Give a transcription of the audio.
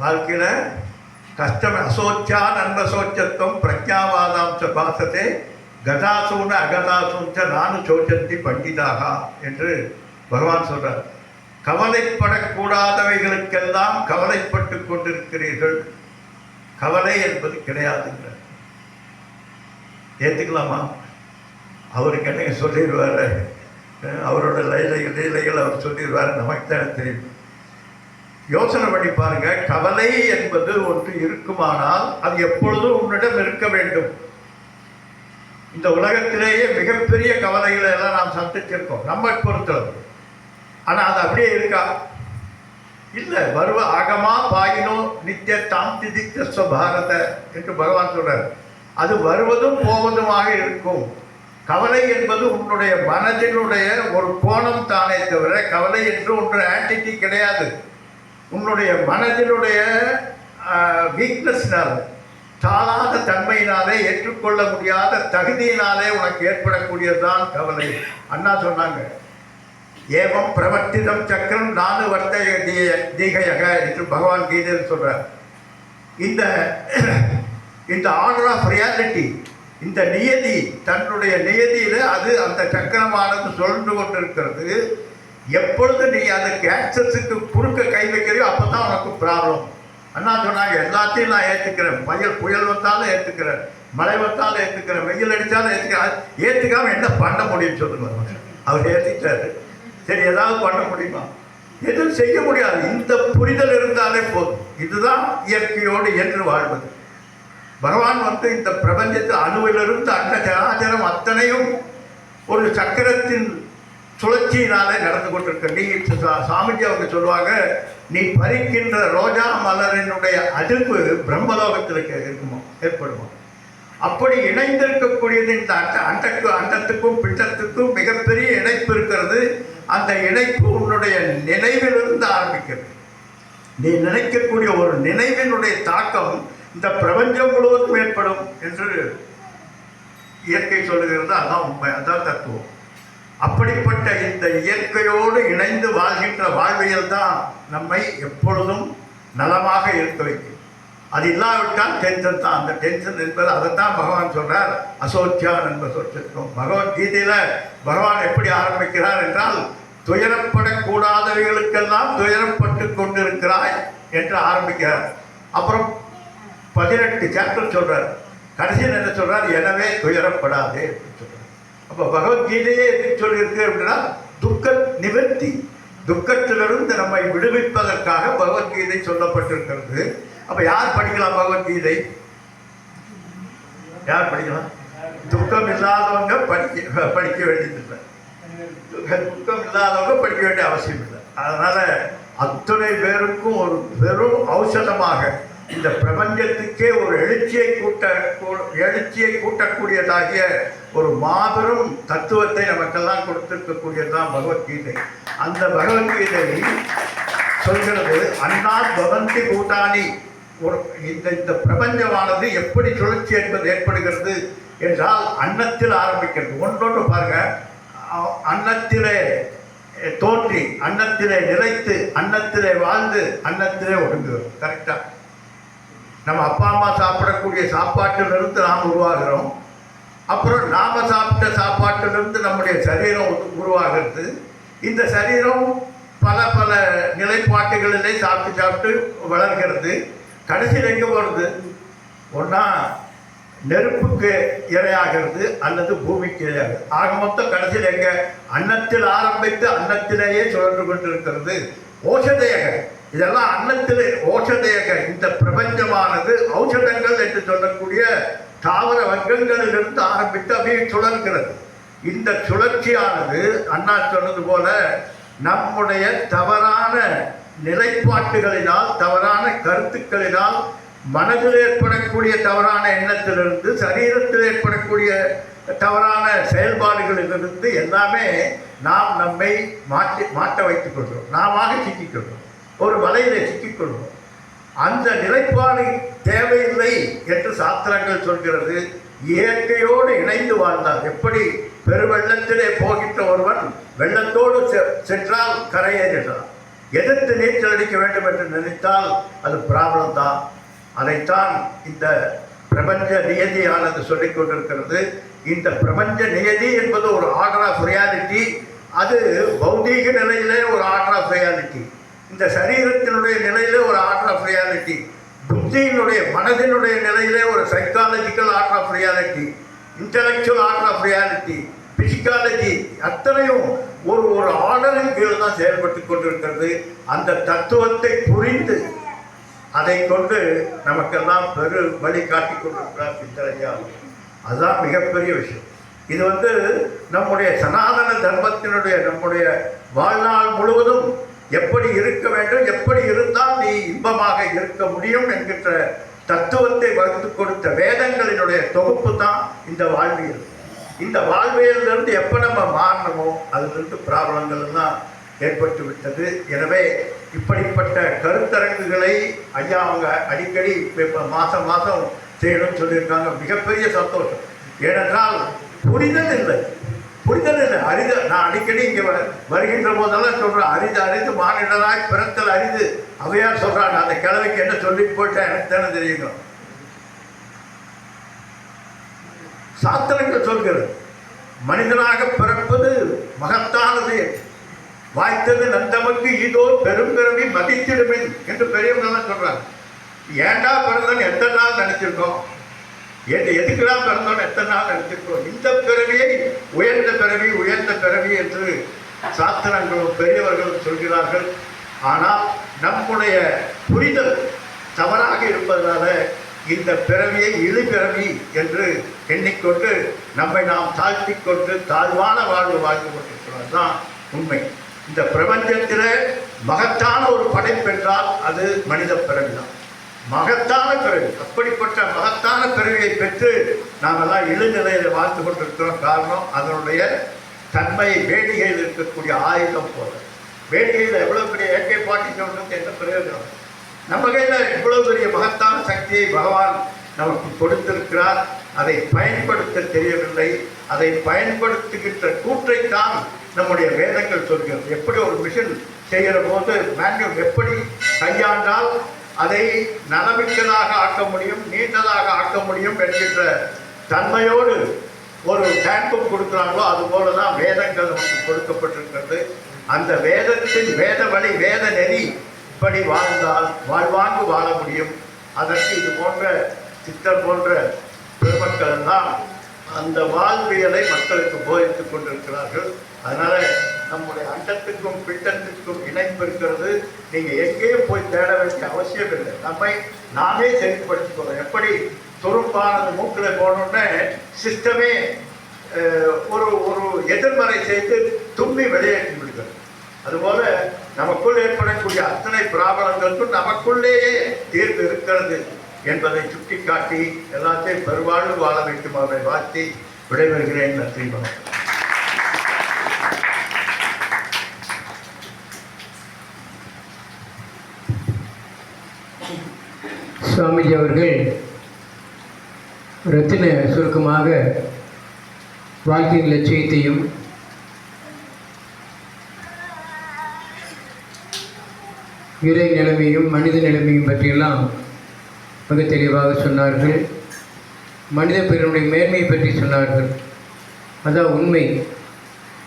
வாழ்க்கையில் கஷ்டம். அசோச்சா நன்மசோச்சத்துவம் பிரஜாவாதாம்ச பாசத்தே கதாசூன அகதாசூஞ்ச நானு சோச்சந்தி பண்டிதாக என்று பகவான் சொல்றார். கவலைப்படக்கூடாதவைகளுக்கெல்லாம் கவலைப்பட்டு கொண்டிருக்கிறீர்கள், கவலை என்பது கிடையாதுங்க. ஏற்றுக்கலாமா? அவருக்கு என்ன சொல்லிடுவார், அவரோட லீலைகள் அவர் சொல்லிடுவார், நமக்கு தான் தெரியும். யோசனை பண்ணி பாருங்க. கவலை என்பது ஒன்று இருக்குமானால் அது எப்பொழுதும் உன்னிடம் இருக்க வேண்டும். இந்த உலகத்திலேயே மிகப்பெரிய கவலைகளை எல்லாம் நாம் சந்திச்சிருக்கோம் நம்ம பொறுத்தளவு. ஆனால் அது அப்படியே இருக்கா? இல்லை. வருவ ஆகமா பாயினோ நித்திய தாந்தி தித்த பாரத என்று பகவான் சொல்றார். அது வருவதும் போவதுமாக இருக்கும். கவலை என்பது உன்னுடைய மனதினுடைய ஒரு கோணம் தானே தவிர கவலை என்று ஒன்று ஆன்டிட்டி கிடையாது. உன்னுடைய மனதினுடைய வீக்னஸ்னால, தாளாத தன்மையினாலே, ஏற்றுக்கொள்ள முடியாத தகுதியினாலே உனக்கு ஏற்படக்கூடியதுதான் கவலை. அண்ணா சொன்னாங்க, ஏவம் பிரவர்த்திதம் சக்கரம் நானு வர்த்தக தீகையக என்று பகவான் கீதையில் சொல்றார். இந்த ஆர்டர் ஆஃப் ரியாலிட்டி, இந்த நியதி, தன்னுடைய நியதியில் அது அந்த சக்கரமானது சுழன்று கொண்டிருக்கிறது. எப்பொழுது நீ அதற்கு ஆக்சஸுக்கு குறுக்க கை வைக்கிறியோ அப்போ தான் உனக்கு ப்ராப்ளம். அண்ணா சொன்னாங்க, எல்லாத்தையும் நான் ஏற்றுக்கிறேன், புயல் வந்தாலும் ஏற்றுக்கிறேன், மழை வந்தாலும் ஏற்றுக்கிறேன், வெயில் அடித்தாலும் ஏற்றுக்கிறேன். ஏற்றுக்காமல் என்ன பண்ண முடியும்னு சொல்லுங்க. அவர் ஏற்றிட்டாரு, சரி ஏதாவது பண்ண முடியுமா? எதுவும் செய்ய முடியாது. இந்த புரிதல் இருந்தாலே போதும். இதுதான் இயற்கையோடு என்று வாழ்வது. பகவான் இந்த பிரபஞ்சத்தில் அணுவிலிருந்து அண்ட சராச்சரம் அத்தனையும் ஒரு சக்கரத்தின் சுழற்சியினாலே நடந்து கொண்டிருக்க. நீ சாமிஜி அவங்க சொல்லுவாங்க, நீ பறிக்கின்ற ரோஜா மலரினுடைய அதிர்வு பிரம்மலோகத்தில் இருக்குமோ ஏற்படுமோ? அப்படி இணைந்திருக்கக்கூடியது இந்த அண்டத்துக்கும் பிண்டத்துக்கும் மிகப்பெரிய இணைப்பு இருக்கிறது. அந்த இணைப்பு உன்னுடைய நினைவிலிருந்து ஆரம்பிக்கிறது. நீ நினைக்கக்கூடிய ஒரு நினைவினுடைய தாக்கம் இந்த பிரபஞ்சம் முழுவதும் ஏற்படும் என்று இயற்கை சொல்லுகிறது. அதான் உண்மை, அதான் தத்துவம். அப்படிப்பட்ட இந்த இயற்கையோடு இணைந்து வாழ்கின்ற வாழ்வியல் தான் நம்மை எப்பொழுதும் நலமாக இருக்க வைக்கும். அது இல்லாவிட்டால் டென்ஷன் தான். அந்த டென்ஷன் என்பது அதைத்தான் பகவான் சொல்றார், அசோச்சியான் என்ப சொற்கும். பகவத்கீதையில் பகவான் எப்படி ஆரம்பிக்கிறார் என்றால், துயரப்படக்கூடாதவைகளுக்கெல்லாம் துயரப்பட்டு கொண்டிருக்கிறாய் என்று ஆரம்பிக்கிறார். அப்புறம் 18 சாப்டர் சொல்றார். கடைசியில் என்ன சொல்றார்? எனவே துயரப்படாதே அப்படின்னு சொல்றார். அப்போ பகவத்கீதையே எப்படி சொல்லியிருக்கு அப்படின்னா, துக்க நிவர்த்தி, துக்கத்திலிருந்து நம்மை விடுவிப்பதற்காக பகவத்கீதை சொல்லப்பட்டிருக்கிறது. அப்போ யார் படிக்கலாம் பகவத்கீதை? யார் படிக்கலாம்? துக்கம் இல்லாதவங்க படிக்க வேண்டியதில்லை. துக்கம் இல்லாதவங்க படிக்க வேண்டிய அவசியம் இல்லை. அதனால அத்தனை பேருக்கும் ஒரு பெரும் ஔஷதமாக இந்த பிரபஞ்சத்துக்கே ஒரு எழுச்சியை கூட்டக்கூடியதாகிய ஒரு மாபெரும் தத்துவத்தை நமக்கெல்லாம் கொடுத்திருக்கக்கூடியதுதான் பகவத்கீதை. அந்த பகவத்கீதை சொல்கிறது, அன்னாத் பவந்தி பூட்டானி. இந்த பிரபஞ்சமானது எப்படி சுழற்சி என்பது ஏற்படுகிறது என்றால் அன்னத்தில் ஆரம்பிக்கிறது. ஒன்றொன்று பாருங்க, அன்னத்திலே தோன்றி, அன்னத்திலே நிலைத்து, அன்னத்திலே வாழ்ந்து, அன்னத்திலே ஒடுங்குகிறது. கரெக்டா? நம்ம அப்பா அம்மா சாப்பிடக்கூடிய சாப்பாட்டிலிருந்து நாம் உருவாகிறோம். அப்புறம் நாம் சாப்பிட்ட சாப்பாட்டிலிருந்து நம்முடைய சரீரம் உருவாகிறது. இந்த சரீரம் பல பல நிலைப்பாட்டுகளிலே சாப்பிட்டு வளர்கிறது. கடைசியில் எங்கே போகிறது? ஒன்றா நெருப்புக்கு இரையாகிறது அல்லது பூமிக்கு இரையாகிறது. ஆக மொத்தம் கடைசியில் எங்கே? அன்னத்தில் ஆரம்பித்து அன்னத்திலேயே சுழன்று கொண்டிருக்கிறது. ஓஷதேக, இதெல்லாம் அன்னத்திலே ஓஷதேக. இந்த பிரபஞ்சமானது ஔஷதங்கள் என்று சொல்லக்கூடிய தாவர வர்க்கங்களிலிருந்து ஆரம்பித்து அப்படியே சுழல்கிறது. இந்த சுழற்சியானது அண்ணா சொன்னது போல நம்முடைய தவறான நிலைப்பாட்டுகளினால், தவறான கருத்துக்களினால், மனதில் ஏற்படக்கூடிய தவறான எண்ணத்திலிருந்து, சரீரத்தில் ஏற்படக்கூடிய தவறான செயல்பாடுகளிலிருந்து எல்லாமே நாம் நம்மை மாட்ட வைத்துக் கொள்கிறோம். நாம சிக்கிக்கொள்கிறோம், ஒரு வலையில் சிக்கிக்கொள்கிறோம். அந்த நிலைப்பாடு தேவையில்லை என்று சாஸ்திரங்கள் சொல்கிறது. இயற்கையோடு இணைந்து வாழ்ந்தால், எப்படி பெருவெள்ளத்திலே போகின்ற ஒருவன் வெள்ளத்தோடு சென்றால் கரையேறான், எதிர்த்து நீச்சல் அடிக்க வேண்டும் என்று நினைத்தால் அது ப்ராப்ளம் தான். அதைத்தான் இந்த பிரபஞ்ச நியதியானது சொல்லிக் கொண்டிருக்கிறது. இந்த பிரபஞ்ச நியதி என்பது ஒரு ஆர்டர் ஆஃப் ரியாலிட்டி. அது பௌதீக நிலையிலே ஒரு ஆர்டர் ஆஃப் ரியாலிட்டி, இந்த சரீரத்தினுடைய நிலையிலே ஒரு ஆர்டர் ஆஃப் ரியாலிட்டி, புத்தியினுடைய மனதினுடைய நிலையிலே ஒரு psychological order of reality, intellectual order of reality, physiology, அத்தனையும் ஒரு ஒரு ஆர்டரின் கீழ் தான் செயல்பட்டு கொண்டிருக்கிறது. அந்த தத்துவத்தை புரிந்து அதை கொண்டு நமக்கெல்லாம் வழி காட்டி கொண்டிருக்கிறார் சித்தரையா. அதுதான் மிகப்பெரிய விஷயம். இது நம்முடைய சனாதன தர்மத்தினுடைய நம்முடைய வாழ்நாள் முழுவதும் எப்படி இருக்க வேண்டும், எப்படி இருந்தால் நீ இன்பமாக இருக்க முடியும் என்கின்ற தத்துவத்தை வகுத்து கொடுத்த வேதங்களினுடைய தொகுப்பு தான் இந்த வாழ்வியல். இந்த வாழ்வியலிருந்து எப்போ நம்ம மாறணுமோ அதிலிருந்து ப்ராப்ளங்கள் எல்லாம் ஏற்பட்டு விட்டது. எனவே இப்படிப்பட்ட கருத்தரங்குகளை ஐயா அவங்க அடிக்கடி மாதம் மாதம் செய்யணும்னு சொல்லியிருக்காங்க. மிகப்பெரிய சந்தோஷம். ஏனென்றால் புரிதல் இல்லை அரிது. நான் அடிக்கடி இங்கே வருகின்ற போதெல்லாம் சொல்கிறேன், அரிது மானிடனாய் பிறத்தல் அரிது. அவையார் சொல்கிறாங்க. அந்த கிழமைக்கு என்ன சொல்லிட்டு போட்டேன் எனக்கு தானே தெரியுங்க. சாஸ்திரங்கள் சொல்கிறது மனிதனாக பிறப்பது மகத்தானது, வாய்த்தது நந்தமக்கு இதோ பெரும்பிறவி மதித்திடுமின் என்று பெரியவங்கெல்லாம் சொல்றாங்க. ஏண்டா பிறந்தோன்னு எத்தனை நாள் நினைச்சிருக்கோம், எதுக்குடா பிறந்தோன்னு எத்தனை நாள் நினைச்சிருக்கோம். இந்த பிறவியை உயர்ந்த பிறவி என்று சாஸ்திரங்களும் பெரியவர்களும் சொல்கிறார்கள். ஆனால் நம்முடைய புரிதல் தவறாக இருப்பதனால இந்த பிறவியை இழிபிறவி என்று எண்ணிக்கொண்டு நம்மை நாம் தாழ்த்தி கொண்டு தாழ்வான வாழ்வு வாழ்ந்து கொண்டிருக்கிறது தான் உண்மை. இந்த பிரபஞ்சத்தில் மகத்தான ஒரு படைப்பென்றால் அது மனித பிறவி தான், மகத்தான பிறவி. அப்படிப்பட்ட மகத்தான பிறவியை பெற்று நாமெல்லாம் இளநிலையில் வாழ்ந்து கொண்டிருக்கிறோம். காரணம் அதனுடைய தன்மை வேடிக்கையில் இருக்கக்கூடிய ஆயுதம் போல. வேடிக்கையில் எவ்வளோ பெரிய AK-47 என்ற பிரயோஜனம், நம்ம கையில் இவ்வளவு பெரிய மகத்தான சக்தியை பகவான் நமக்கு கொடுத்திருக்கிறார். அதை பயன்படுத்த தெரியவில்லை. அதை பயன்படுத்துகின்ற கூற்றைத்தான் நம்முடைய வேதங்கள் சொல்கிறது. எப்படி ஒரு மிஷின் செய்கிற போது மேனுவல் எப்படி கையாண்டால் அதை நலமிக்கதாக ஆக்க முடியும், நீண்டதாக ஆக்க முடியும் என்கின்ற தன்மையோடு ஒரு டேங்கும் கொடுக்குறாங்களோ அதுபோல தான் வேதங்கள் நமக்கு கொடுக்கப்பட்டிருக்கிறது. அந்த வேதத்தின் வேத வழி வேத நெறி இப்படி வாழ்ந்தால் வாழ்வாங்கு வாழ முடியும். அதற்கு இது போன்ற சித்தர் போன்ற பெருமக்கள் எல்லாம் அந்த வாழ்வியலை மக்களுக்கு போதித்துக் கொண்டிருக்கிறார்கள். அதனால நம்முடைய அண்டத்துக்கும் பிண்டத்துக்கும் இணைப்பு இருக்கிறது. நீங்கள் எங்கேயும் போய் தேட வேண்டிய அவசியம் இல்லை. நம்மை நாமே செயல்படுத்திக்கணும். எப்படி துரும்பானது மூக்கில் போனோடனே சிஸ்டமே ஒரு ஒரு எதிர்மறை செய்து தும்மி வெளியேற்றி விடுகிறது. அதுபோல நமக்குள் ஏற்படக்கூடிய அத்தனை பிராபலங்களுக்கும் நமக்குள்ளேயே தீர்வு இருக்கிறது என்பதை சுட்டிக்காட்டி எல்லாத்தையும் பெருவாழ்வு வாழ வேண்டும் அவரை வாழ்த்தி விடைபெறுகிறேன். நன்றி, வணக்கம். சுவாமிஜி அவர்கள் ரத்தின சுருக்கமாக வாழ்க்கையின் லட்சியத்தையும் இறை நிலைமையும் மனித நிலைமையும் பற்றியெல்லாம் மிக தெளிவாக சொன்னார்கள். மனித பிறனுடைய மேன்மையை பற்றி சொன்னார்கள். அதான் உண்மை.